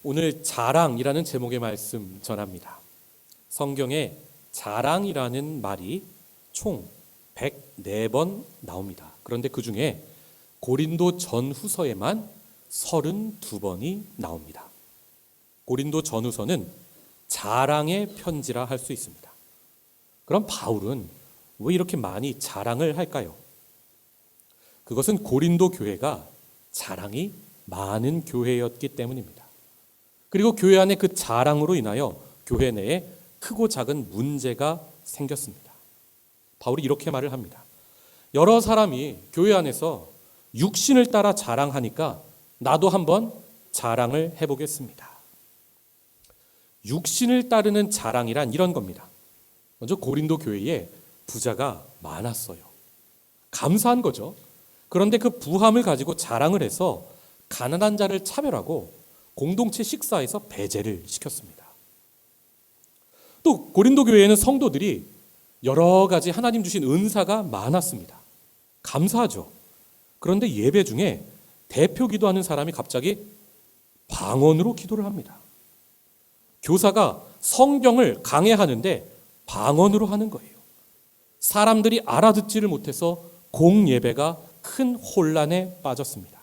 오늘 자랑이라는 제목의 말씀 전합니다. 성경에 자랑이라는 말이 총 104번 나옵니다. 그런데 그 중에 고린도 전후서에만 32번이 나옵니다. 고린도 전후서는 자랑의 편지라 할 수 있습니다. 그럼 바울은 왜 이렇게 많이 자랑을 할까요? 그것은 고린도 교회가 자랑이 많은 교회였기 때문입니다. 그리고 교회 안에 그 자랑으로 인하여 교회 내에 크고 작은 문제가 생겼습니다. 바울이 이렇게 말을 합니다. 여러 사람이 교회 안에서 육신을 따라 자랑하니까 나도 한번 자랑을 해보겠습니다. 육신을 따르는 자랑이란 이런 겁니다. 먼저 고린도 교회에 부자가 많았어요. 감사한 거죠. 그런데 그 부함을 가지고 자랑을 해서 가난한 자를 차별하고 공동체 식사에서 배제를 시켰습니다. 또 고린도 교회에는 성도들이 여러 가지 하나님 주신 은사가 많았습니다. 감사하죠. 그런데 예배 중에 대표 기도하는 사람이 갑자기 방언으로 기도를 합니다. 교사가 성경을 강해하는데 방언으로 하는 거예요. 사람들이 알아듣지를 못해서 공예배가 큰 혼란에 빠졌습니다.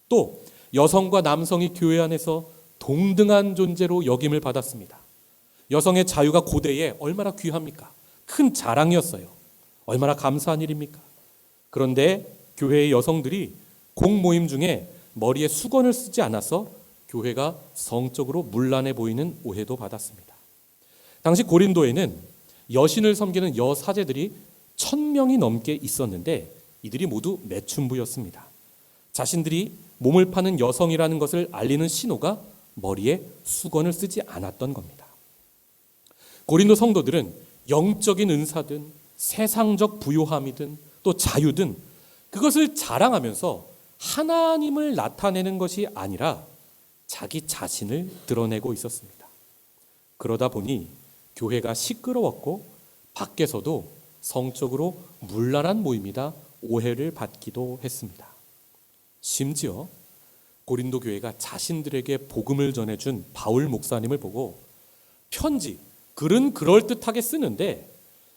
또 여성과 남성이 교회 안에서 동등한 존재로 여김을 받았습니다. 여성의 자유가 고대에 얼마나 귀합니까? 큰 자랑이었어요. 얼마나 감사한 일입니까? 그런데 교회의 여성들이 공모임 중에 머리에 수건을 쓰지 않아서 교회가 성적으로 문란해 보이는 오해도 받았습니다. 당시 고린도에는 여신을 섬기는 여사제들이 1000명이 넘게 있었는데 이들이 모두 매춘부였습니다. 자신들이 몸을 파는 여성이라는 것을 알리는 신호가 머리에 수건을 쓰지 않았던 겁니다. 고린도 성도들은 영적인 은사든 세상적 부요함이든 또 자유든 그것을 자랑하면서 하나님을 나타내는 것이 아니라 자기 자신을 드러내고 있었습니다. 그러다 보니 교회가 시끄러웠고 밖에서도 성적으로 문란한 모임이다 오해를 받기도 했습니다. 심지어 고린도 교회가 자신들에게 복음을 전해준 바울 목사님을 보고 편지, 글은 그럴듯하게 쓰는데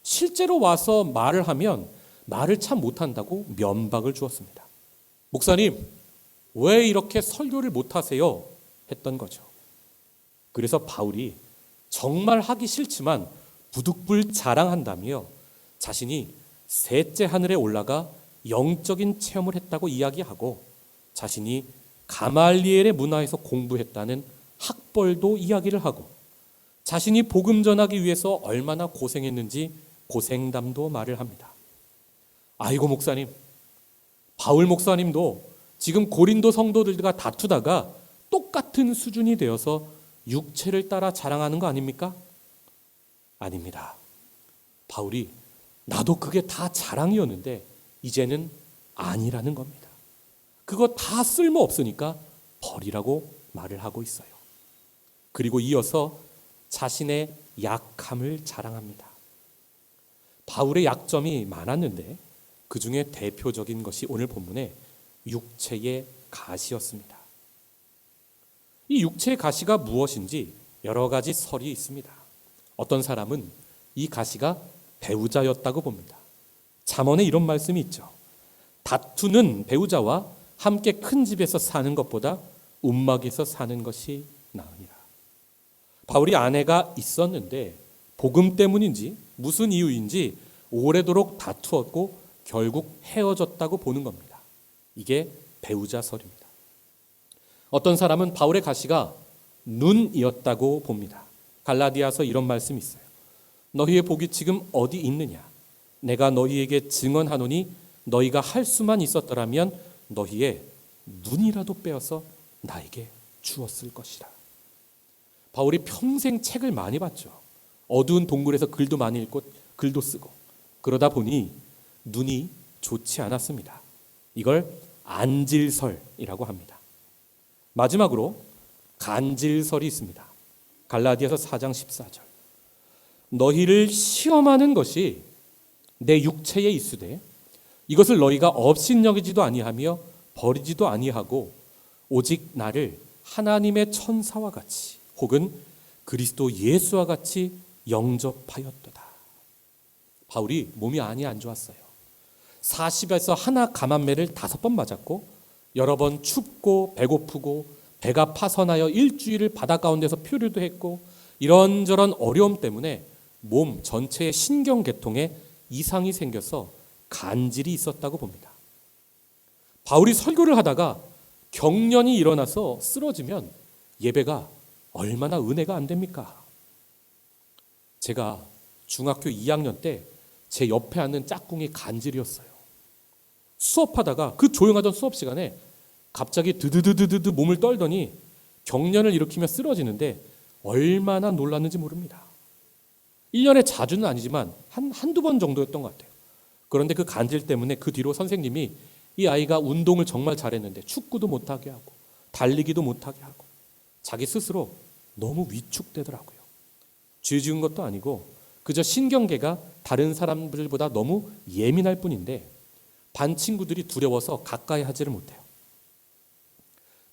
실제로 와서 말을 하면 말을 참 못한다고 면박을 주었습니다. 목사님, 왜 이렇게 설교를 못하세요? 했던 거죠. 그래서 바울이 정말 하기 싫지만 부득불 자랑한다며 자신이 셋째 하늘에 올라가 영적인 체험을 했다고 이야기하고 자신이 가말리엘의 문화에서 공부했다는 학벌도 이야기를 하고 자신이 복음 전하기 위해서 얼마나 고생했는지 고생담도 말을 합니다. 아이고 목사님, 바울 목사님도 지금 고린도 성도들과 다투다가 똑같은 수준이 되어서 육체를 따라 자랑하는 거 아닙니까? 아닙니다. 바울이 나도 그게 다 자랑이었는데 이제는 아니라는 겁니다. 그거 다 쓸모없으니까 버리라고 말을 하고 있어요. 그리고 이어서 자신의 약함을 자랑합니다. 바울의 약점이 많았는데 그 중에 대표적인 것이 오늘 본문의 육체의 가시였습니다. 이 육체의 가시가 무엇인지 여러 가지 설이 있습니다. 어떤 사람은 이 가시가 배우자였다고 봅니다. 잠언에 이런 말씀이 있죠. 다투는 배우자와 함께 큰 집에서 사는 것보다 움막에서 사는 것이 나으니라. 바울이 아내가 있었는데 복음 때문인지 무슨 이유인지 오래도록 다투었고 결국 헤어졌다고 보는 겁니다. 이게 배우자설입니다. 어떤 사람은 바울의 가시가 눈이었다고 봅니다. 갈라디아서 이런 말씀이 있어요. 너희의 복이 지금 어디 있느냐? 내가 너희에게 증언하노니 너희가 할 수만 있었더라면 너희의 눈이라도 빼어서 나에게 주었을 것이라. 바울이 평생 책을 많이 봤죠. 어두운 동굴에서 글도 많이 읽고 글도 쓰고 그러다 보니 눈이 좋지 않았습니다. 이걸 안질설이라고 합니다. 마지막으로 간질설이 있습니다. 갈라디아서 4장 14절. 너희를 시험하는 것이 내 육체에 있으되 이것을 너희가 업신여기지도 아니하며 버리지도 아니하고 오직 나를 하나님의 천사와 같이 혹은 그리스도 예수와 같이 영접하였도다. 바울이 몸이 많이 안 좋았어요. 40에서 하나 감한매를 5번 맞았고 여러 번 춥고 배고프고 배가 파선하여 일주일을 바다 가운데서 표류도 했고 이런저런 어려움 때문에 몸 전체의 신경계통에 이상이 생겨서 간질이 있었다고 봅니다. 바울이 설교를 하다가 경련이 일어나서 쓰러지면 예배가 얼마나 은혜가 안 됩니까? 제가 중학교 2학년 때 제 옆에 앉는 짝꿍이 간질이었어요. 수업하다가 그 조용하던 수업 시간에 갑자기 드드드드드 몸을 떨더니 경련을 일으키며 쓰러지는데 얼마나 놀랐는지 모릅니다. 1년에 자주는 아니지만 한두 번 정도였던 것 같아요. 그런데 그 간질 때문에 그 뒤로 선생님이 이 아이가 운동을 정말 잘했는데 축구도 못하게 하고 달리기도 못하게 하고 자기 스스로 너무 위축되더라고요. 죄 지은 것도 아니고 그저 신경계가 다른 사람들보다 너무 예민할 뿐인데 반 친구들이 두려워서 가까이 하지를 못해요.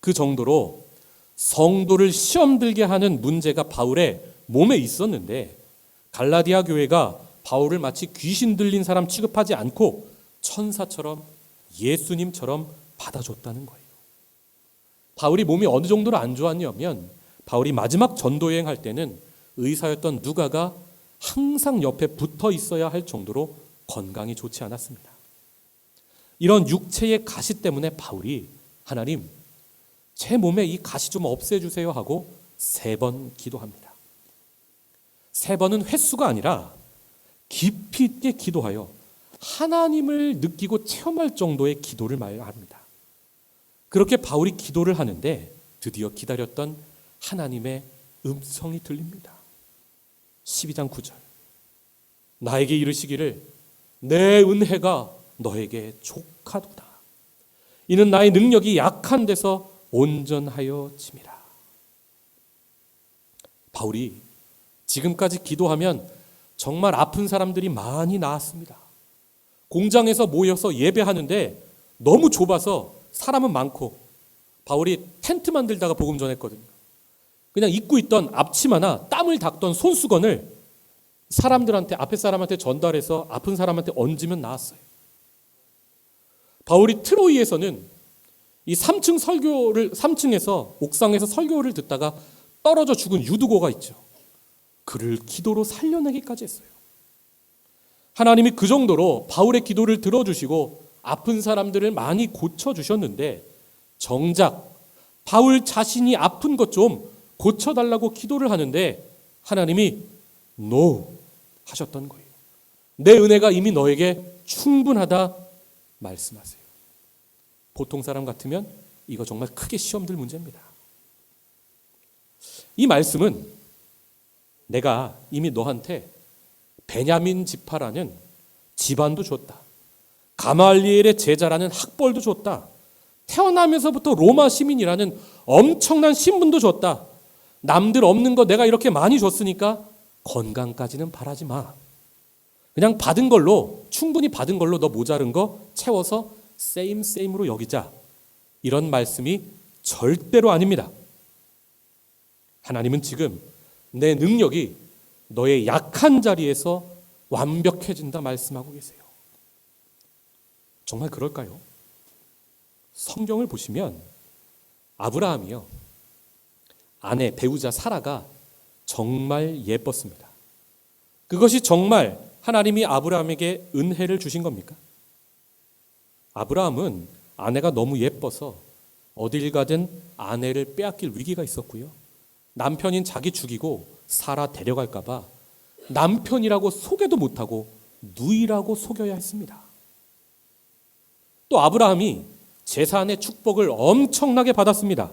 그 정도로 성도를 시험 들게 하는 문제가 바울의 몸에 있었는데 갈라디아 교회가 바울을 마치 귀신 들린 사람 취급하지 않고 천사처럼 예수님처럼 받아줬다는 거예요. 바울이 몸이 어느 정도로 안 좋았냐면 바울이 마지막 전도 여행할 때는 의사였던 누가가 항상 옆에 붙어 있어야 할 정도로 건강이 좋지 않았습니다. 이런 육체의 가시 때문에 바울이 하나님, 제 몸에 이 가시 좀 없애주세요 하고 3번 기도합니다. 3번은 횟수가 아니라 깊이 있게 기도하여 하나님을 느끼고 체험할 정도의 기도를 말합니다. 그렇게 바울이 기도를 하는데 드디어 기다렸던 하나님의 음성이 들립니다. 12장 9절. 나에게 이르시기를 내 은혜가 너에게 족하도다. 이는 나의 능력이 약한 데서 온전하여 짐이라. 바울이 지금까지 기도하면 정말 아픈 사람들이 많이 나았습니다. 공장에서 모여서 예배하는데 너무 좁아서 사람은 많고 바울이 텐트 만들다가 복음 전했거든요. 그냥 입고 있던 앞치마나 땀을 닦던 손수건을 사람들한테 앞에 사람한테 전달해서 아픈 사람한테 얹으면 나았어요. 바울이 트로이에서는 이 3층에서 옥상에서 설교를 듣다가 떨어져 죽은 유두고가 있죠. 그를 기도로 살려내기까지 했어요. 하나님이 그 정도로 바울의 기도를 들어주시고 아픈 사람들을 많이 고쳐주셨는데 정작 바울 자신이 아픈 것 좀 고쳐달라고 기도를 하는데 하나님이 NO 하셨던 거예요. 내 은혜가 이미 너에게 충분하다 말씀하세요. 보통 사람 같으면 이거 정말 크게 시험들 문제입니다. 이 말씀은 내가 이미 너한테 베냐민 지파라는 집안도 줬다. 가말리엘의 제자라는 학벌도 줬다. 태어나면서부터 로마 시민이라는 엄청난 신분도 줬다. 남들 없는 거 내가 이렇게 많이 줬으니까 건강까지는 바라지 마. 그냥 받은 걸로, 충분히 받은 걸로 너 모자른 거 채워서 세임으로 여기자. 이런 말씀이 절대로 아닙니다. 하나님은 지금 내 능력이 너의 약한 자리에서 완벽해진다 말씀하고 계세요. 정말 그럴까요? 성경을 보시면 아브라함이요. 아내, 배우자 사라가 정말 예뻤습니다. 그것이 정말 하나님이 아브라함에게 은혜를 주신 겁니까? 아브라함은 아내가 너무 예뻐서 어딜 가든 아내를 빼앗길 위기가 있었고요. 남편인 자기 죽이고 사라 데려갈까 봐 남편이라고 소개도 못하고 누이라고 속여야 했습니다. 또 아브라함이 재산의 축복을 엄청나게 받았습니다.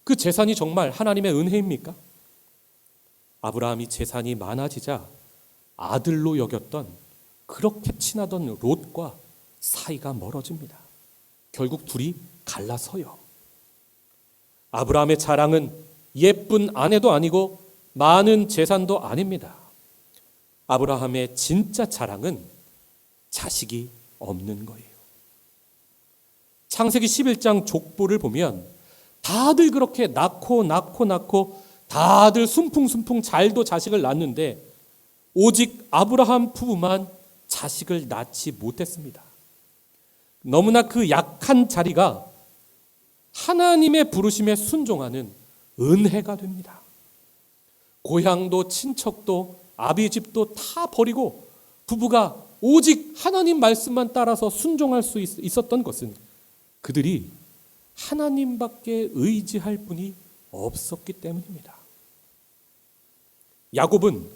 그 재산이 정말 하나님의 은혜입니까? 아브라함이 재산이 많아지자 아들로 여겼던 그렇게 친하던 롯과 사이가 멀어집니다. 결국 둘이 갈라서요. 아브라함의 자랑은 예쁜 아내도 아니고 많은 재산도 아닙니다. 아브라함의 진짜 자랑은 자식이 없는 거예요. 창세기 11장 족보를 보면 다들 그렇게 낳고 다들 순풍순풍 잘도 자식을 낳는데 오직 아브라함 부부만 자식을 낳지 못했습니다. 너무나 그 약한 자리가 하나님의 부르심에 순종하는 은혜가 됩니다. 고향도 친척도 아비집도 다 버리고 부부가 오직 하나님 말씀만 따라서 순종할 수 있었던 것은 그들이 하나님밖에 의지할 분이 없었기 때문입니다. 야곱은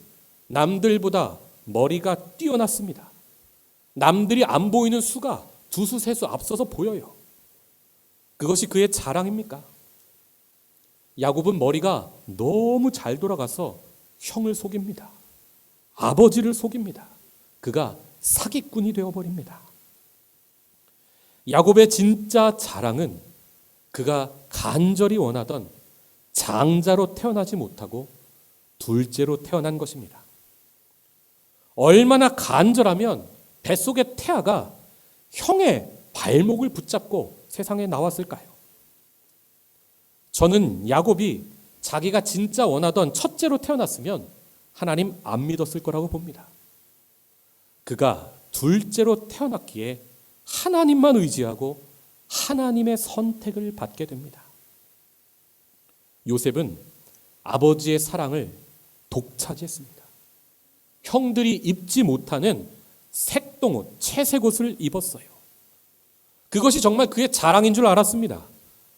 남들보다 머리가 뛰어났습니다. 남들이 안 보이는 수가 두수 세수 앞서서 보여요. 그것이 그의 자랑입니까? 야곱은 머리가 너무 잘 돌아가서 형을 속입니다. 아버지를 속입니다. 그가 사기꾼이 되어버립니다. 야곱의 진짜 자랑은 그가 간절히 원하던 장자로 태어나지 못하고 둘째로 태어난 것입니다. 얼마나 간절하면 뱃속의 태아가 형의 발목을 붙잡고 세상에 나왔을까요? 저는 야곱이 자기가 진짜 원하던 첫째로 태어났으면 하나님 안 믿었을 거라고 봅니다. 그가 둘째로 태어났기에 하나님만 의지하고 하나님의 선택을 받게 됩니다. 요셉은 아버지의 사랑을 독차지했습니다. 형들이 입지 못하는 색동옷, 채색옷을 입었어요. 그것이 정말 그의 자랑인 줄 알았습니다.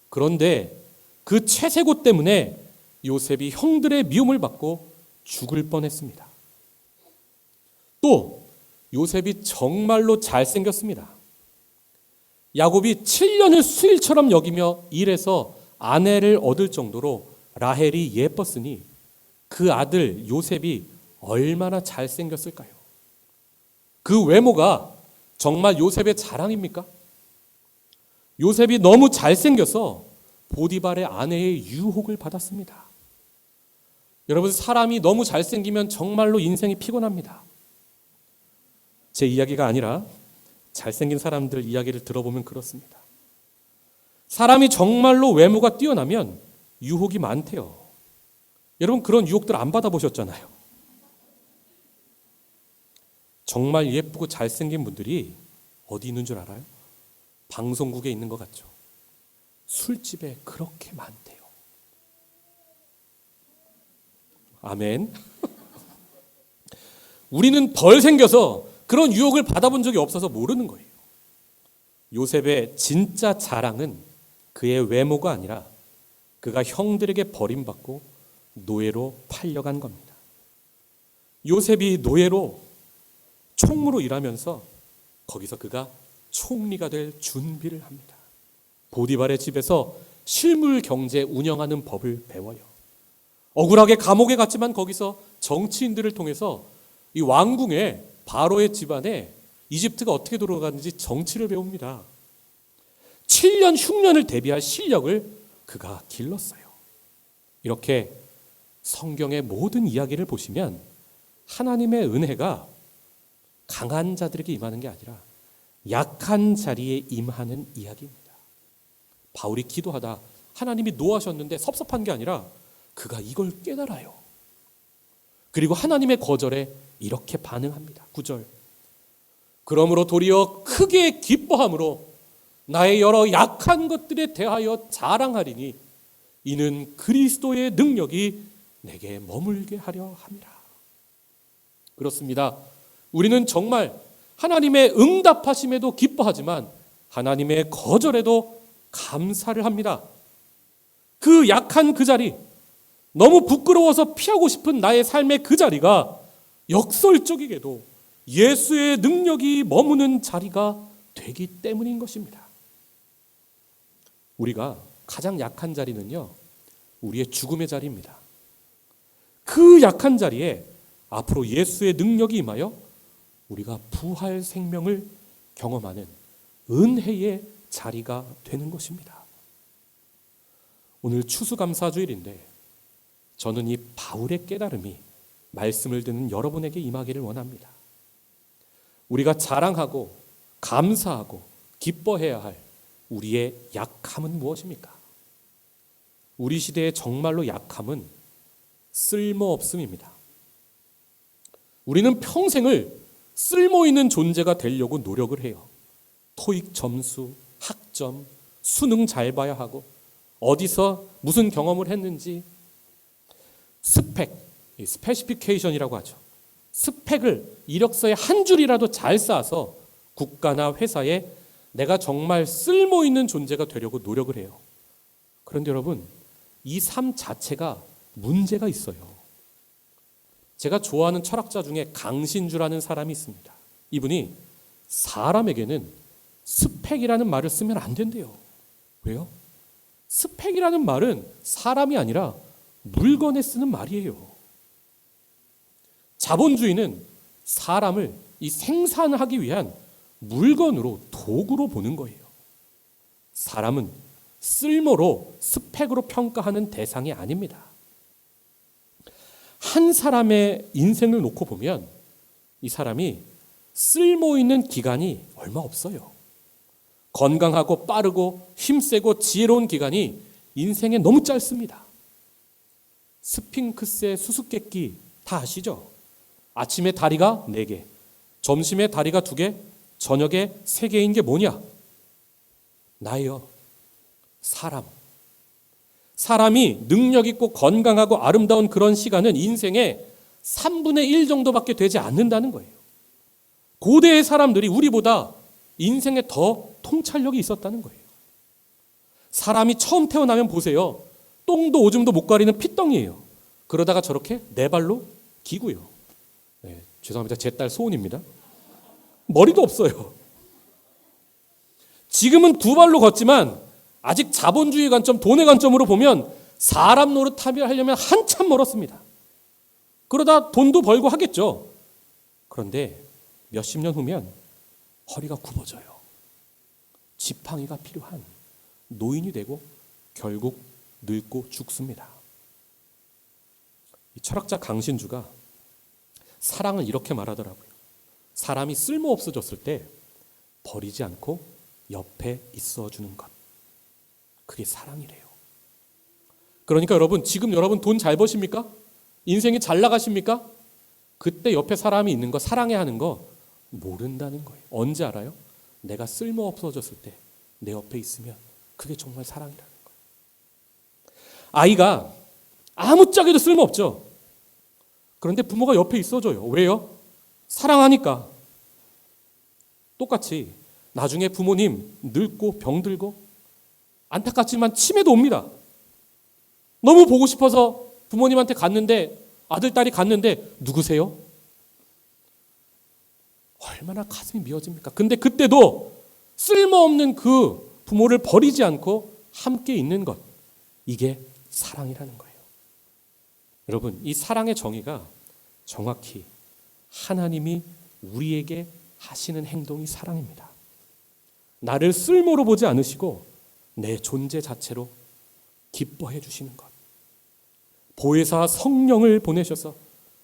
그런데 그 채색옷 때문에 요셉이 형들의 미움을 받고 죽을 뻔했습니다. 또 요셉이 정말로 잘생겼습니다. 야곱이 7년을 수일처럼 여기며 일해서 아내를 얻을 정도로 라헬이 예뻤으니 그 아들 요셉이 얼마나 잘생겼을까요? 그 외모가 정말 요셉의 자랑입니까? 요셉이 너무 잘생겨서 보디발의 아내의 유혹을 받았습니다. 여러분, 사람이 너무 잘생기면 정말로 인생이 피곤합니다. 제 이야기가 아니라 잘생긴 사람들 이야기를 들어보면 그렇습니다. 사람이 정말로 외모가 뛰어나면 유혹이 많대요. 여러분, 그런 유혹들 안 받아보셨잖아요. 정말 예쁘고 잘생긴 분들이 어디 있는 줄 알아요? 방송국에 있는 것 같죠. 술집에 그렇게 많대요. 아멘. 우리는 덜 생겨서 그런 유혹을 받아본 적이 없어서 모르는 거예요. 요셉의 진짜 자랑은 그의 외모가 아니라 그가 형들에게 버림받고 노예로 팔려간 겁니다. 요셉이 노예로 총무로 일하면서 거기서 그가 총리가 될 준비를 합니다. 보디발의 집에서 실물 경제 운영하는 법을 배워요. 억울하게 감옥에 갔지만 거기서 정치인들을 통해서 이 왕궁의 바로의 집안에 이집트가 어떻게 돌아가는지 정치를 배웁니다. 7년 흉년을 대비할 실력을 그가 길렀어요. 이렇게 성경의 모든 이야기를 보시면 하나님의 은혜가 강한 자들에게 임하는 게 아니라 약한 자리에 임하는 이야기입니다. 바울이 기도하다 하나님이 노하셨는데 섭섭한 게 아니라 그가 이걸 깨달아요. 그리고 하나님의 거절에 이렇게 반응합니다. 9절. 그러므로 도리어 크게 기뻐함으로 나의 여러 약한 것들에 대하여 자랑하리니 이는 그리스도의 능력이 내게 머물게 하려 함이라. 그렇습니다. 우리는 정말 하나님의 응답하심에도 기뻐하지만 하나님의 거절에도 감사를 합니다. 그 약한 그 자리, 너무 부끄러워서 피하고 싶은 나의 삶의 그 자리가 역설적이게도 예수의 능력이 머무는 자리가 되기 때문인 것입니다. 우리가 가장 약한 자리는요, 우리의 죽음의 자리입니다. 그 약한 자리에 앞으로 예수의 능력이 임하여 우리가 부활 생명을 경험하는 은혜의 자리가 되는 것입니다. 오늘 추수감사주일인데 저는 이 바울의 깨달음이 말씀을 듣는 여러분에게 임하기를 원합니다. 우리가 자랑하고 감사하고 기뻐해야 할 우리의 약함은 무엇입니까? 우리 시대의 정말로 약함은 쓸모없음입니다. 우리는 평생을 쓸모있는 존재가 되려고 노력을 해요. 토익 점수, 학점, 수능 잘 봐야 하고 어디서 무슨 경험을 했는지 스펙, 스페시피케이션이라고 하죠. 스펙을 이력서에 한 줄이라도 잘 쌓아서 국가나 회사에 내가 정말 쓸모있는 존재가 되려고 노력을 해요. 그런데 여러분, 이 삶 자체가 문제가 있어요. 제가 좋아하는 철학자 중에 강신주라는 사람이 있습니다. 이분이 사람에게는 스펙이라는 말을 쓰면 안 된대요. 왜요? 스펙이라는 말은 사람이 아니라 물건에 쓰는 말이에요. 자본주의는 사람을 이 생산하기 위한 물건으로, 도구로 보는 거예요. 사람은 쓸모로, 스펙으로 평가하는 대상이 아닙니다. 한 사람의 인생을 놓고 보면 이 사람이 쓸모 있는 기간이 얼마 없어요. 건강하고 빠르고 힘세고 지혜로운 기간이 인생에 너무 짧습니다. 스핑크스의 수수께끼 다 아시죠? 아침에 다리가 4개, 점심에 다리가 2개, 저녁에 3개인 게 뭐냐? 나예요. 사람이 능력 있고 건강하고 아름다운 그런 시간은 인생의 3분의 1 정도밖에 되지 않는다는 거예요. 고대의 사람들이 우리보다 인생에 더 통찰력이 있었다는 거예요. 사람이 처음 태어나면 보세요. 똥도 오줌도 못 가리는 핏덩이에요. 그러다가 저렇게 4발로 기고요. 네, 죄송합니다. 제 딸 소은입니다. 머리도 없어요. 지금은 2발로 걷지만 아직 자본주의 관점, 돈의 관점으로 보면 사람 노릇하려면 한참 멀었습니다. 그러다 돈도 벌고 하겠죠. 그런데 몇십 년 후면 허리가 굽어져요. 지팡이가 필요한 노인이 되고 결국 늙고 죽습니다. 이 철학자 강신주가 사랑을 이렇게 말하더라고요. 사람이 쓸모없어졌을 때 버리지 않고 옆에 있어주는 것. 그게 사랑이래요. 그러니까 여러분, 지금 여러분 돈 잘 버십니까? 인생이 잘 나가십니까? 그때 옆에 사람이 있는 거, 사랑해야 하는 거 모른다는 거예요. 언제 알아요? 내가 쓸모없어졌을 때 내 옆에 있으면 그게 정말 사랑이라는 거예요. 아이가 아무짝에도 쓸모없죠. 그런데 부모가 옆에 있어줘요. 왜요? 사랑하니까. 똑같이 나중에 부모님 늙고 병들고 안타깝지만 치매도 옵니다. 너무 보고 싶어서 부모님한테 갔는데, 아들, 딸이 갔는데 누구세요? 얼마나 가슴이 미어집니까? 근데 그때도 쓸모없는 그 부모를 버리지 않고 함께 있는 것, 이게 사랑이라는 거예요. 여러분, 이 사랑의 정의가 정확히 하나님이 우리에게 하시는 행동이 사랑입니다. 나를 쓸모로 보지 않으시고 내 존재 자체로 기뻐해 주시는 것. 보혜사 성령을 보내셔서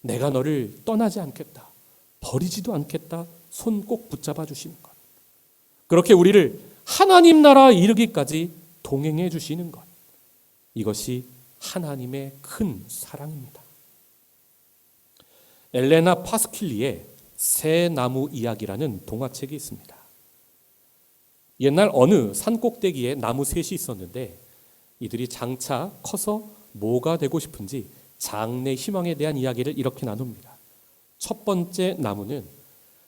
내가 너를 떠나지 않겠다, 버리지도 않겠다, 손 꼭 붙잡아 주시는 것. 그렇게 우리를 하나님 나라 이르기까지 동행해 주시는 것. 이것이 하나님의 큰 사랑입니다. 엘레나 파스킬리의 새 나무 이야기라는 동화책이 있습니다. 옛날 어느 산 꼭대기에 나무 셋이 있었는데 이들이 장차 커서 뭐가 되고 싶은지 장래 희망에 대한 이야기를 이렇게 나눕니다. 첫 번째 나무는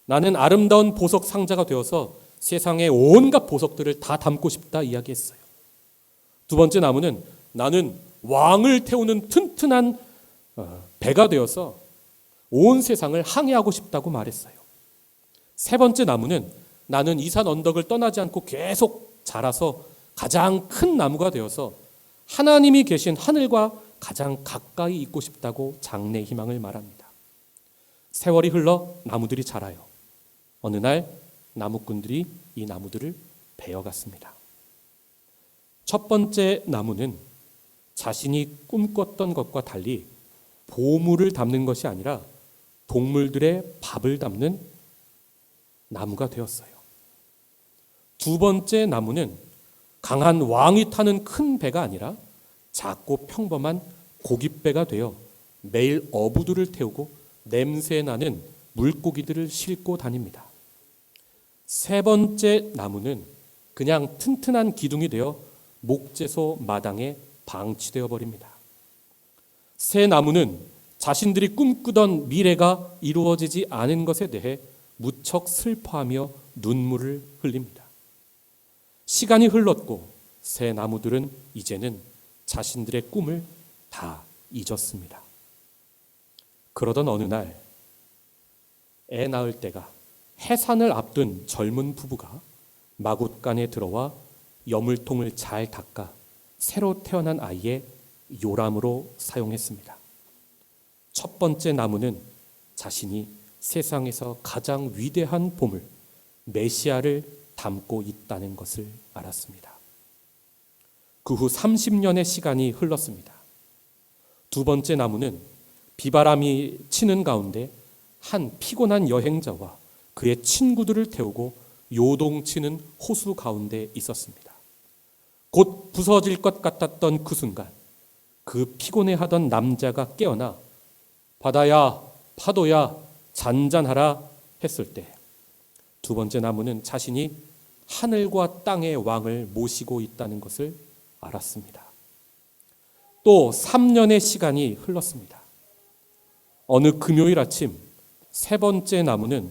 나는 아름다운 보석 상자가 되어서 세상의 온갖 보석들을 다 담고 싶다 이야기했어요. 두 번째 나무는 나는 왕을 태우는 튼튼한 배가 되어서 온 세상을 항해하고 싶다고 말했어요. 세 번째 나무는 나는 이 산 언덕을 떠나지 않고 계속 자라서 가장 큰 나무가 되어서 하나님이 계신 하늘과 가장 가까이 있고 싶다고 장래 희망을 말합니다. 세월이 흘러 나무들이 자라요. 어느 날 나무꾼들이 이 나무들을 베어갔습니다. 첫 번째 나무는 자신이 꿈꿨던 것과 달리 보물을 담는 것이 아니라 동물들의 밥을 담는 나무가 되었어요. 두 번째 나무는 강한 왕이 타는 큰 배가 아니라 작고 평범한 고깃배가 되어 매일 어부들을 태우고 냄새나는 물고기들을 싣고 다닙니다. 세 번째 나무는 그냥 튼튼한 기둥이 되어 목재소 마당에 방치되어 버립니다. 새 나무는 자신들이 꿈꾸던 미래가 이루어지지 않은 것에 대해 무척 슬퍼하며 눈물을 흘립니다. 시간이 흘렀고 새 나무들은 이제는 자신들의 꿈을 다 잊었습니다. 그러던 어느 날 애 낳을 때가 해산을 앞둔 젊은 부부가 마굿간에 들어와 여물통을 잘 닦아 새로 태어난 아이의 요람으로 사용했습니다. 첫 번째 나무는 자신이 세상에서 가장 위대한 보물 메시아를 담고 있다는 것을 알았습니다. 그 후 30년의 시간이 흘렀습니다. 두 번째 나무는 비바람이 치는 가운데 한 피곤한 여행자와 그의 친구들을 태우고 요동치는 호수 가운데 있었습니다. 곧 부서질 것 같았던 그 순간 그 피곤해하던 남자가 깨어나 바다야, 파도야, 잔잔하라 했을 때 두 번째 나무는 자신이 하늘과 땅의 왕을 모시고 있다는 것을 알았습니다. 또 3년의 시간이 흘렀습니다. 어느 금요일 아침 세 번째 나무는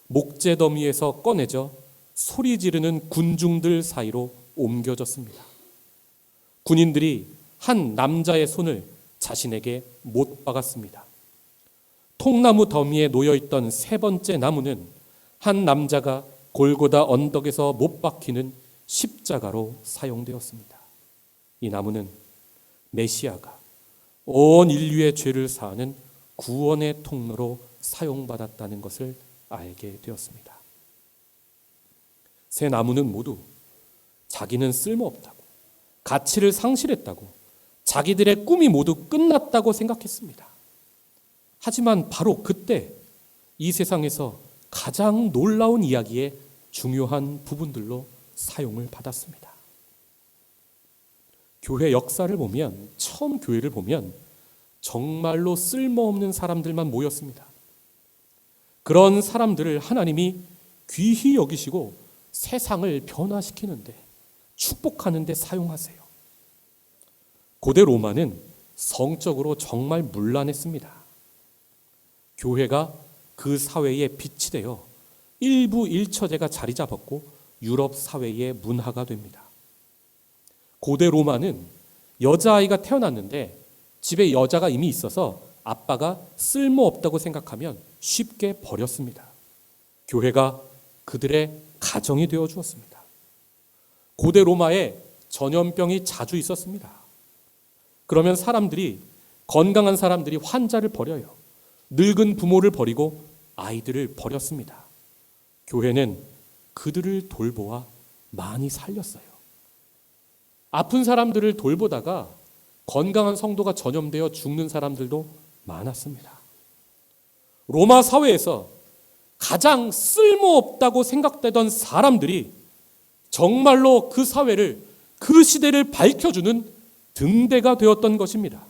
목재더미에서 꺼내져 소리 지르는 군중들 사이로 옮겨졌습니다. 군인들이 한 남자의 손을 자신에게 못 박았습니다. 통나무 더미에 놓여있던 세 번째 나무는 한 남자가 골고다 언덕에서 못 박히는 십자가로 사용되었습니다. 이 나무는 메시아가 온 인류의 죄를 사하는 구원의 통로로 사용받았다는 것을 알게 되었습니다. 세 나무는 모두 자기는 쓸모없다고, 가치를 상실했다고, 자기들의 꿈이 모두 끝났다고 생각했습니다. 하지만 바로 그때 이 세상에서 가장 놀라운 이야기의 중요한 부분들로 사용을 받았습니다. 교회 역사를 보면, 처음 교회를 보면 정말로 쓸모없는 사람들만 모였습니다. 그런 사람들을 하나님이 귀히 여기시고 세상을 변화시키는데, 축복하는데 사용하세요. 고대 로마는 성적으로 정말 문란했습니다. 교회가 그 사회의 빛이 되어 일부 일처제가 자리 잡았고 유럽 사회의 문화가 됩니다. 고대 로마는 여자아이가 태어났는데 집에 여자가 이미 있어서 아빠가 쓸모없다고 생각하면 쉽게 버렸습니다. 교회가 그들의 가정이 되어 주었습니다. 고대 로마에 전염병이 자주 있었습니다. 그러면 건강한 사람들이 환자를 버려요. 늙은 부모를 버리고 아이들을 버렸습니다. 교회는 그들을 돌보아 많이 살렸어요. 아픈 사람들을 돌보다가 건강한 성도가 전염되어 죽는 사람들도 많았습니다. 로마 사회에서 가장 쓸모없다고 생각되던 사람들이 정말로 그 사회를, 그 시대를 밝혀주는 등대가 되었던 것입니다.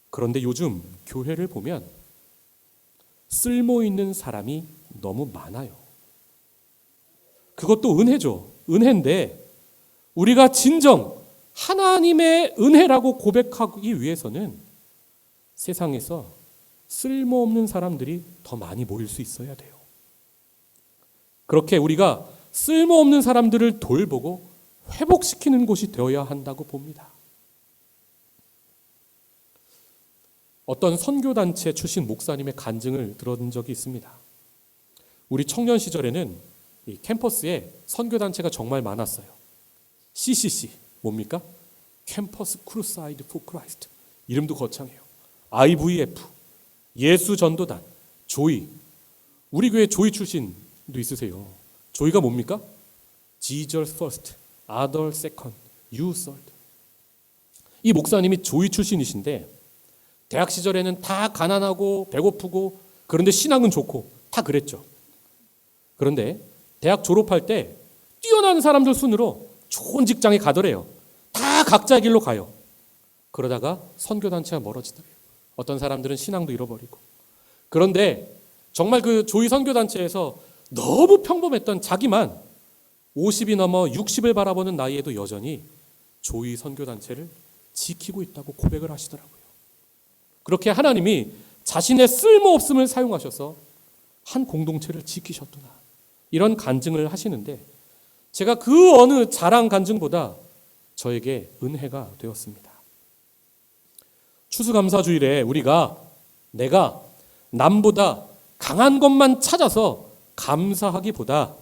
그런데 요즘 교회를 보면 쓸모 있는 사람이 너무 많아요. 그것도 은혜죠. 은혜인데 우리가 진정 하나님의 은혜라고 고백하기 위해서는 세상에서 쓸모없는 사람들이 더 많이 모일 수 있어야 돼요. 그렇게 우리가 쓸모없는 사람들을 돌보고 회복시키는 곳이 되어야 한다고 봅니다. 어떤 선교단체 출신 목사님의 간증을 들은 적이 있습니다. 우리 청년 시절에는 이 캠퍼스에 선교단체가 정말 많았어요. CCC, 뭡니까? 캠퍼스 크루사이드 포 크라이스트. 이름도 거창해요. IVF, 예수전도단, 조이. 우리 교회 조이 출신도 있으세요. 조이가 뭡니까? Jesus first, other second, you third. 이 목사님이 조이 출신이신데 대학 시절에는 다 가난하고 배고프고 그런데 신앙은 좋고 다 그랬죠. 그런데 대학 졸업할 때 뛰어난 사람들 순으로 좋은 직장에 가더래요. 다 각자의 길로 가요. 그러다가 선교단체와 멀어지더래요. 어떤 사람들은 신앙도 잃어버리고. 그런데 정말 그 조이 선교단체에서 너무 평범했던 자기만 50이 넘어 60을 바라보는 나이에도 여전히 조이 선교단체를 지키고 있다고 고백을 하시더라고요. 그렇게 하나님이 자신의 쓸모없음을 사용하셔서 한 공동체를 지키셨구나, 이런 간증을 하시는데, 제가 그 어느 자랑 간증보다 저에게 은혜가 되었습니다. 추수감사주일에 내가 남보다 강한 것만 찾아서 감사하기보다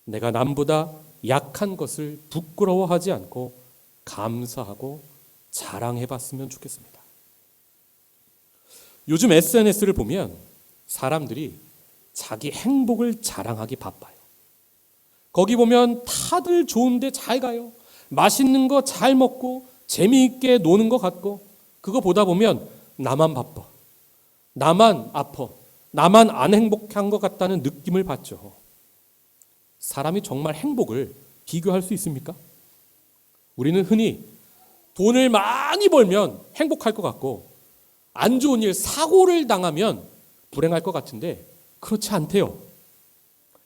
내가 남보다 약한 것을 부끄러워하지 않고 감사하고 자랑해봤으면 좋겠습니다. 요즘 SNS를 보면 사람들이 자기 행복을 자랑하기 바빠요. 거기 보면 다들 좋은데 잘 가요. 맛있는 거 잘 먹고 재미있게 노는 것 같고, 그거 보다 보면 나만 바빠, 나만 아파, 나만 안 행복한 것 같다는 느낌을 받죠. 사람이 정말 행복을 비교할 수 있습니까? 우리는 흔히 돈을 많이 벌면 행복할 것 같고, 안 좋은 일, 사고를 당하면 불행할 것 같은데 그렇지 않대요.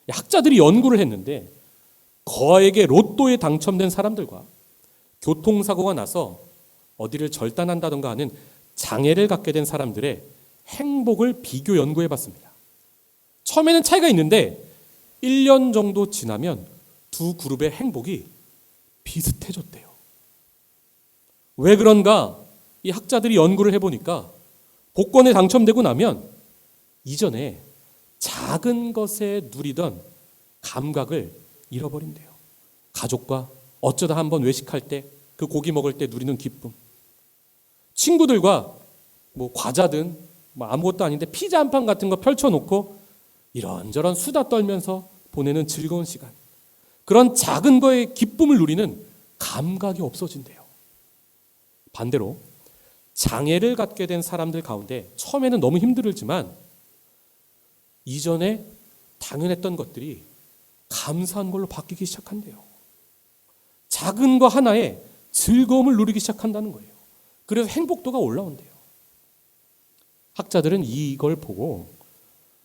학자들이 연구를 했는데, 거액의 로또에 당첨된 사람들과 교통사고가 나서 어디를 절단한다던가 하는 장애를 갖게 된 사람들의 행복을 비교 연구해 봤습니다. 처음에는 차이가 있는데 1년 정도 지나면 두 그룹의 행복이 비슷해졌대요. 왜 그런가? 이 학자들이 연구를 해보니까 복권에 당첨되고 나면 이전에 작은 것에 누리던 감각을 잃어버린대요. 가족과 어쩌다 한번 외식할 때, 그 고기 먹을 때 누리는 기쁨, 친구들과 과자든 아무것도 아닌데 피자 한 판 같은 거 펼쳐놓고 이런저런 수다 떨면서 보내는 즐거운 시간, 그런 작은 거에 기쁨을 누리는 감각이 없어진대요. 반대로 장애를 갖게 된 사람들 가운데 처음에는 너무 힘들지만 이전에 당연했던 것들이 감사한 걸로 바뀌기 시작한대요. 작은 거 하나에 즐거움을 누리기 시작한다는 거예요. 그래서 행복도가 올라온대요. 학자들은 이걸 보고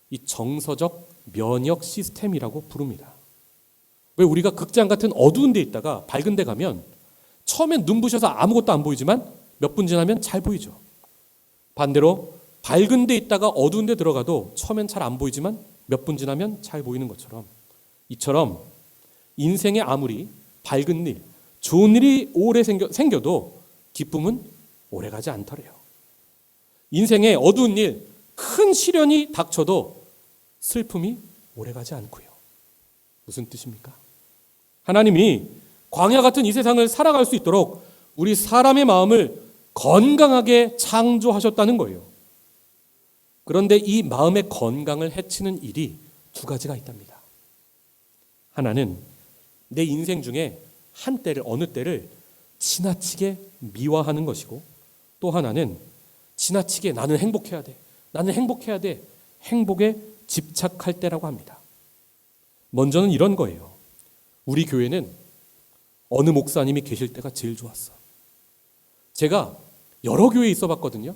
이 정서적 면역 시스템이라고 부릅니다. 왜 우리가 극장 같은 어두운 데 있다가 밝은 데 가면 처음엔 눈부셔서 아무것도 안 보이지만 몇 분 지나면 잘 보이죠. 반대로 밝은 데 있다가 어두운 데 들어가도 처음엔 잘 안 보이지만 몇 분 지나면 잘 보이는 것처럼, 이처럼 인생에 아무리 밝은 일, 좋은 일이 오래 생겨도 기쁨은 오래가지 않더래요. 인생에 어두운 일, 큰 시련이 닥쳐도 슬픔이 오래가지 않고요. 무슨 뜻입니까? 하나님이 광야 같은 이 세상을 살아갈 수 있도록 우리 사람의 마음을 건강하게 창조하셨다는 거예요. 그런데 이 마음의 건강을 해치는 일이 두 가지가 있답니다. 하나는 내 인생 중에 한때를, 어느 때를 지나치게 미화하는 것이고, 또 하나는 지나치게 나는 행복해야 돼, 나는 행복해야 돼, 행복에 집착할 때라고 합니다. 먼저는 이런 거예요. 우리 교회는 어느 목사님이 계실 때가 제일 좋았어. 제가 여러 교회에 있어 봤거든요.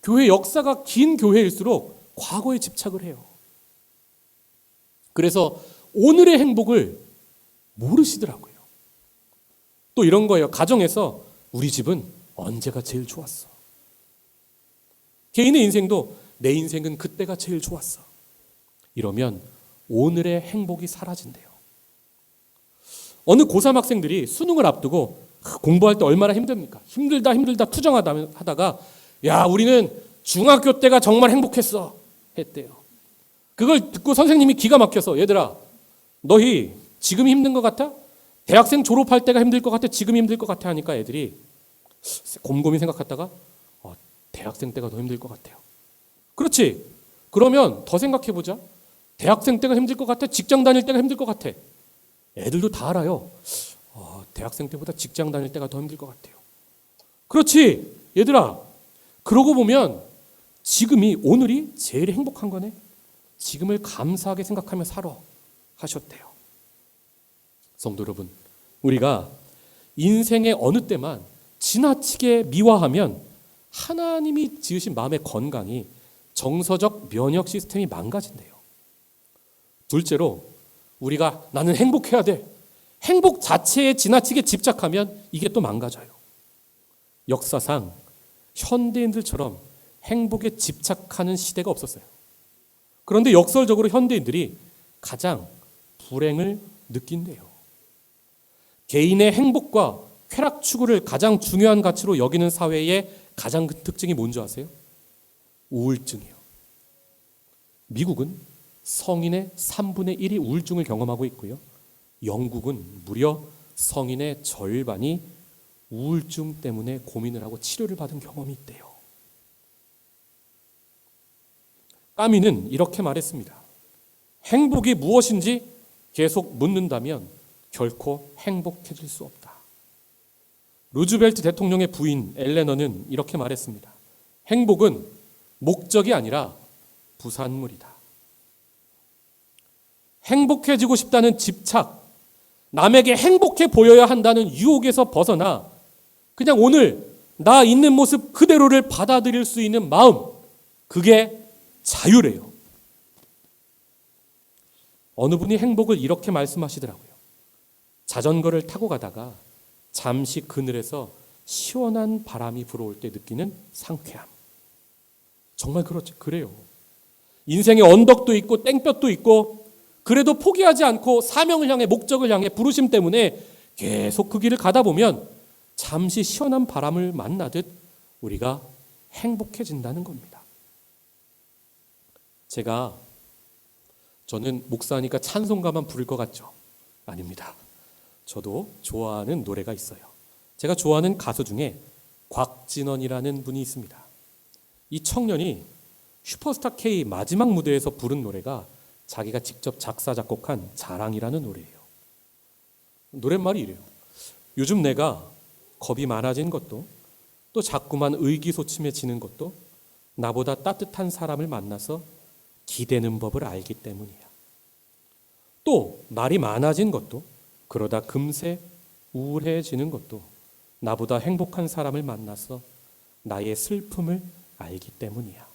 교회 역사가 긴 교회일수록 과거에 집착을 해요. 그래서 오늘의 행복을 모르시더라고요. 또 이런 거예요. 가정에서 우리 집은 언제가 제일 좋았어. 개인의 인생도 내 인생은 그때가 제일 좋았어. 이러면 오늘의 행복이 사라진대요. 어느 고3 학생들이 수능을 앞두고 공부할 때 얼마나 힘듭니까? 힘들다 투정하다가 야, 우리는 중학교 때가 정말 행복했어 했대요. 그걸 듣고 선생님이 기가 막혀서 얘들아, 너희 지금 힘든 것 같아? 대학생 졸업할 때가 힘들 것 같아? 지금 힘들 것 같아? 하니까 애들이 곰곰이 생각하다가 대학생 때가 더 힘들 것 같아요. 그렇지. 그러면 더 생각해보자. 대학생 때가 힘들 것 같아? 직장 다닐 때가 힘들 것 같아? 애들도 다 알아요. 대학생 때보다 직장 다닐 때가 더 힘들 것 같아요. 그렇지. 얘들아, 그러고 보면 지금이, 오늘이 제일 행복한 거네. 지금을 감사하게 생각하며 살아 하셨대요. 성도 여러분, 우리가 인생의 어느 때만 지나치게 미화하면 하나님이 지으신 마음의 건강이, 정서적 면역 시스템이 망가진대요. 둘째로, 우리가 나는 행복해야 돼, 행복 자체에 지나치게 집착하면 이게 또 망가져요. 역사상 현대인들처럼 행복에 집착하는 시대가 없었어요. 그런데 역설적으로 현대인들이 가장 불행을 느낀대요. 개인의 행복과 쾌락 추구를 가장 중요한 가치로 여기는 사회의 가장 큰 특징이 뭔지 아세요? 우울증이에요. 미국은 성인의 3분의 1이 우울증을 경험하고 있고요. 영국은 무려 성인의 절반이 우울증 때문에 고민을 하고 치료를 받은 경험이 있대요. 까미는 이렇게 말했습니다. 행복이 무엇인지 계속 묻는다면 결코 행복해질 수 없다. 루즈벨트 대통령의 부인 엘레너는 이렇게 말했습니다. 행복은 목적이 아니라 부산물이다. 행복해지고 싶다는 집착, 남에게 행복해 보여야 한다는 유혹에서 벗어나 그냥 오늘 나 있는 모습 그대로를 받아들일 수 있는 마음, 그게 자유래요. 어느 분이 행복을 이렇게 말씀하시더라고요. 자전거를 타고 가다가 잠시 그늘에서 시원한 바람이 불어올 때 느끼는 상쾌함. 정말 그렇죠. 그래요. 인생에 언덕도 있고 땡볕도 있고 그래도 포기하지 않고 사명을 향해, 목적을 향해, 부르심 때문에 계속 그 길을 가다 보면 잠시 시원한 바람을 만나듯 우리가 행복해진다는 겁니다. 저는 목사니까 찬송가만 부를 것 같죠? 아닙니다. 저도 좋아하는 노래가 있어요. 제가 좋아하는 가수 중에 곽진원이라는 분이 있습니다. 이 청년이 슈퍼스타 K 마지막 무대에서 부른 노래가 자기가 직접 작사 작곡한 자랑이라는 노래예요. 노랫말이 이래요. 요즘 내가 겁이 많아진 것도, 또 자꾸만 의기소침해지는 것도 나보다 따뜻한 사람을 만나서 기대는 법을 알기 때문이야. 또 말이 많아진 것도, 그러다 금세 우울해지는 것도 나보다 행복한 사람을 만나서 나의 슬픔을 알기 때문이야.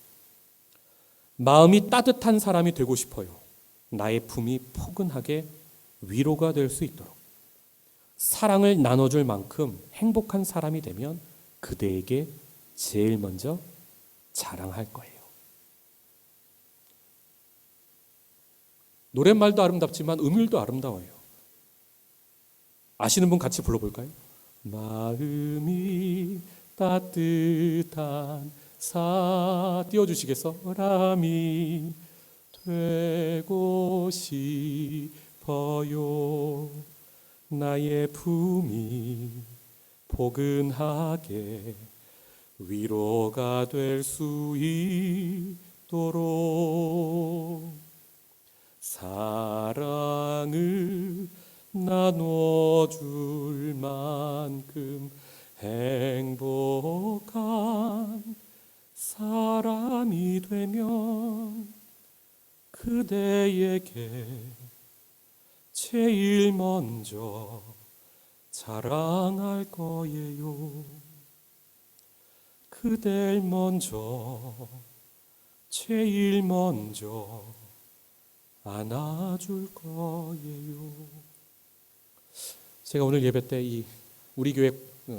마음이 따뜻한 사람이 되고 싶어요. 나의 품이 포근하게 위로가 될 수 있도록. 사랑을 나눠줄 만큼 행복한 사람이 되면 그대에게 제일 먼저 자랑할 거예요. 노랫말도 아름답지만 음율도 아름다워요. 아시는 분 같이 불러볼까요? 마음이 따뜻한 띄워주시겠어? 사람이 되고 싶어요. 나의 품이 포근하게 위로가 될 수 있도록 사랑을 나눠줄 만큼 행복한 사람이 되면 그대에게 제일 먼저 자랑할 거예요. 그댈 먼저 제일 먼저 안아줄 거예요. 제가 오늘 예배 때 우리 교회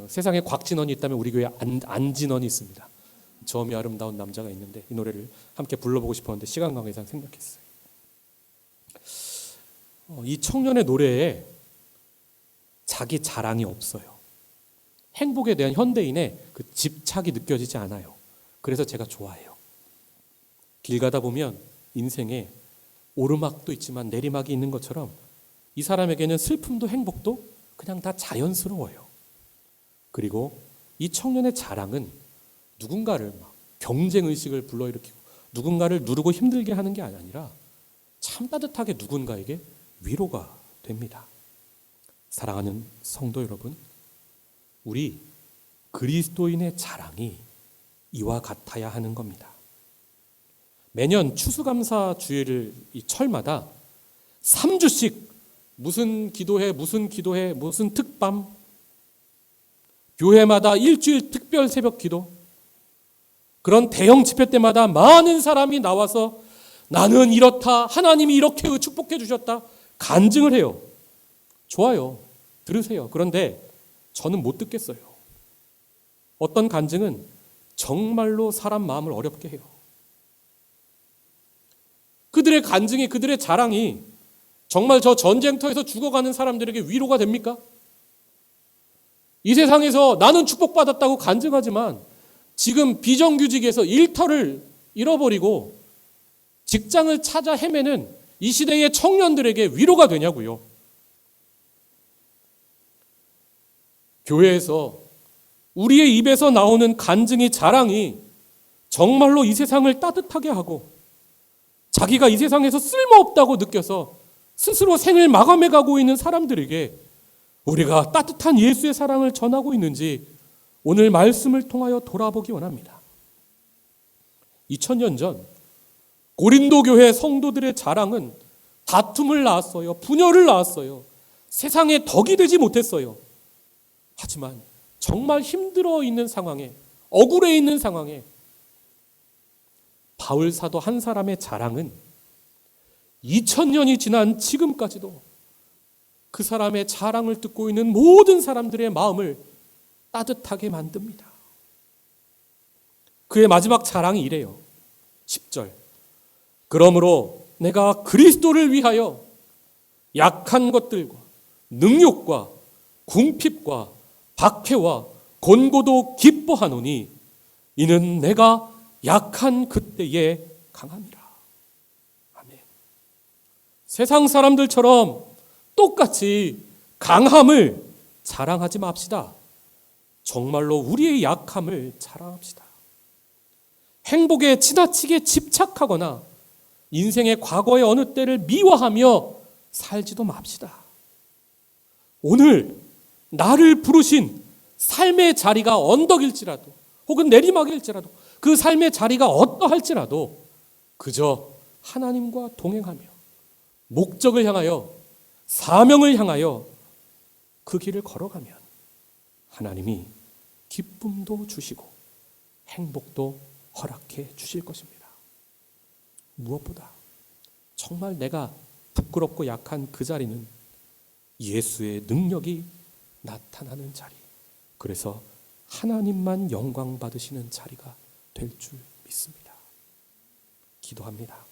세상에 곽진원이 있다면 우리 교회 안진원이 있습니다. 저음이 아름다운 남자가 있는데 이 노래를 함께 불러보고 싶었는데 시간 관계상 생략했어요. 이 청년의 노래에 자기 자랑이 없어요. 행복에 대한 현대인의 그 집착이 느껴지지 않아요. 그래서 제가 좋아해요. 길 가다 보면 인생에 오르막도 있지만 내리막이 있는 것처럼 이 사람에게는 슬픔도 행복도 그냥 다 자연스러워요. 그리고 이 청년의 자랑은 누군가를 막 경쟁의식을 불러일으키고 누군가를 누르고 힘들게 하는 게 아니라 참 따뜻하게 누군가에게 위로가 됩니다. 사랑하는 성도 여러분, 우리 그리스도인의 자랑이 이와 같아야 하는 겁니다. 매년 추수감사 주일을 이 철마다 3주씩 무슨 기도회, 무슨 특밤 교회마다 일주일 특별 새벽 기도, 그런 대형 집회 때마다 많은 사람이 나와서 나는 이렇다, 하나님이 이렇게 축복해 주셨다, 간증을 해요. 좋아요. 들으세요. 그런데 저는 못 듣겠어요. 어떤 간증은 정말로 사람 마음을 어렵게 해요. 그들의 간증이, 그들의 자랑이 정말 저 전쟁터에서 죽어가는 사람들에게 위로가 됩니까? 이 세상에서 나는 축복받았다고 간증하지만 지금 비정규직에서 일터를 잃어버리고 직장을 찾아 헤매는 이 시대의 청년들에게 위로가 되냐고요. 교회에서 우리의 입에서 나오는 간증이, 자랑이 정말로 이 세상을 따뜻하게 하고 자기가 이 세상에서 쓸모없다고 느껴서 스스로 생을 마감해 가고 있는 사람들에게 우리가 따뜻한 예수의 사랑을 전하고 있는지 오늘 말씀을 통하여 돌아보기 원합니다. 2000년 전 고린도 교회 성도들의 자랑은 다툼을 낳았어요. 분열을 낳았어요. 세상에 덕이 되지 못했어요. 하지만 정말 힘들어 있는 상황에, 억울해 있는 상황에 바울 사도 한 사람의 자랑은 2000년이 지난 지금까지도 그 사람의 자랑을 듣고 있는 모든 사람들의 마음을 따뜻하게 만듭니다. 그의 마지막 자랑이 이래요. 10절. 그러므로 내가 그리스도를 위하여 약한 것들과 능욕과 궁핍과 박해와 곤고도 기뻐하노니 이는 내가 약한 그때에 강함이라. 아멘. 세상 사람들처럼 똑같이 강함을 자랑하지 맙시다. 정말로 우리의 약함을 자랑합시다. 행복에 지나치게 집착하거나 인생의 과거의 어느 때를 미워하며 살지도 맙시다. 오늘 나를 부르신 삶의 자리가 언덕일지라도 혹은 내리막일지라도 그 삶의 자리가 어떠할지라도 그저 하나님과 동행하며 목적을 향하여 사명을 향하여 그 길을 걸어가면 하나님이 기쁨도 주시고 행복도 허락해 주실 것입니다. 무엇보다 정말 내가 부끄럽고 약한 그 자리는 예수의 능력이 나타나는 자리, 그래서 하나님만 영광 받으시는 자리가 될 줄 믿습니다. 기도합니다.